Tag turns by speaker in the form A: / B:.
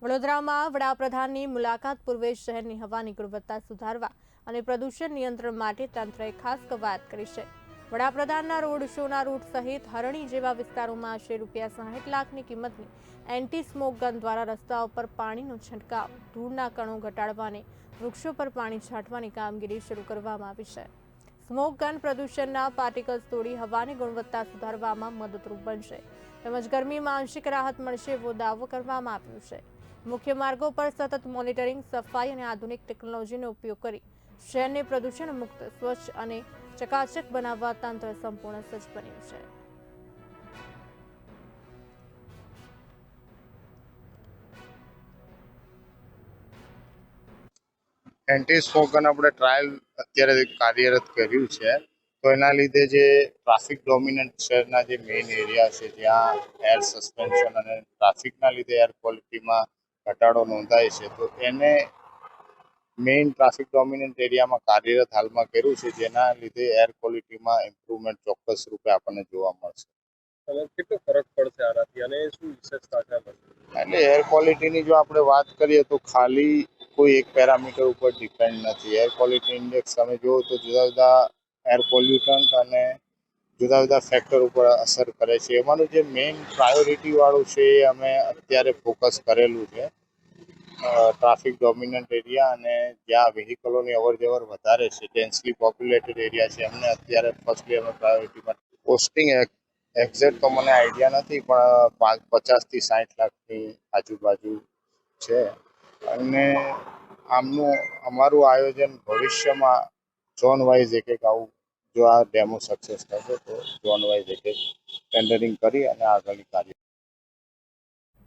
A: વડોદરામાં વડાપ્રધાનની મુલાકાત પૂર્વે શહેરની હવાની ગુણવત્તા સુધારવા અને પ્રદૂષણ નિયંત્રણ માટે તંત્રએ ખાસ કવાયત કરી છે. વડાપ્રધાનના રોડ શોના રૂટ સહિત હરણી જેવા વિસ્તારોમાં આશરે ₹60 લાખની કિંમતની એન્ટી સ્મોક ગન દ્વારા રસ્તાઓ પર પાણીનો છંટકાવ, ધૂળના કણો ઘટાડવા અને વૃક્ષો પર પાણી છાંટવાની કામગીરી શરૂ કરવામાં આવી છે. સ્મોક ગન પ્રદૂષણના પાર્ટિકલ્સ તોડી હવાની ગુણવત્તા સુધારવામાં મદદરૂપ બનશે તેમજ ગરમીમાં આંશિક રાહત મળશે એવો દાવો કરવામાં આવ્યો છે. મુખ્ય માર્ગો પર સતત મોનિટરિંગ, સફાઈ અને આધુનિક ટેકનોલોજીનો ઉપયોગ કરી શહેરને પ્રદૂષણ મુક્ત, સ્વચ્છ અને ચકાચક બનાવવા તંત્ર સંપૂર્ણ સજ્જ બન્યું છે.
B: એન્ટી સ્મોક ગન આપણે ટ્રાયલ અત્યારે કાર્યરત કર્યું છે. તો એના લીધે જે ટ્રાફિક ડોમિનન્ટ શહેરના જે મેઇન એરિયા છે જ્યાં એર સસ્પેન્શન અને ટ્રાફિકના લીધે એર ક્વોલિટીમાં ઘટાડો નોંધાય છે, તો એને મેઇન ટ્રાફિક ડોમિનન્ટ એરિયામાં કાર્યરત હાલમાં કર્યું છે, જેના લીધે એર ક્વોલિટીમાં ઇમ્પ્રુવમેન્ટ ચોક્કસ રૂપે આપણને જોવા મળશે.
C: કેટલો ફરક પડશે આનાથી અને શું વિશેષતા છે?
B: એટલે એર ક્વોલિટીની જો આપણે વાત કરીએ તો ખાલી કોઈ એક પેરામીટર ઉપર ડિપેન્ડ નથી. એર ક્વોલિટી ઇન્ડેક્સ તમે જુઓ તો જુદા જુદા એર પોલ્યુટન્ટ અને જુદા જુદા ફેક્ટર ઉપર અસર કરે છે. એમાંનું જે મેઇન પ્રાયોરિટીવાળું છે એ અમે અત્યારે ફોકસ કરેલું છે. ટ્રાફિક ડોમિનન્ટ એરિયા અને જ્યાં વ્હીકલોની અવરજવર વધારે છે, ડેન્સલી પોપ્યુલેટેડ એરિયા છે, એમને અત્યારે ફર્સ્ટલી અમે પ્રાયોરિટીમાં પોસ્ટિંગ એક્ઝેક્ટ તો મને આઈડિયા નથી, પણ 50 થી 60 લાખની આજુબાજુ છે. અને આમનું અમારું આયોજન ભવિષ્યમાં ઝોન વાઇઝ એક આવું, જો આ ડેમો સક્સેસ થશે તો ઝોન વાઇઝ એક ટેન્ડરિંગ કરી અને આગળની કાર્ય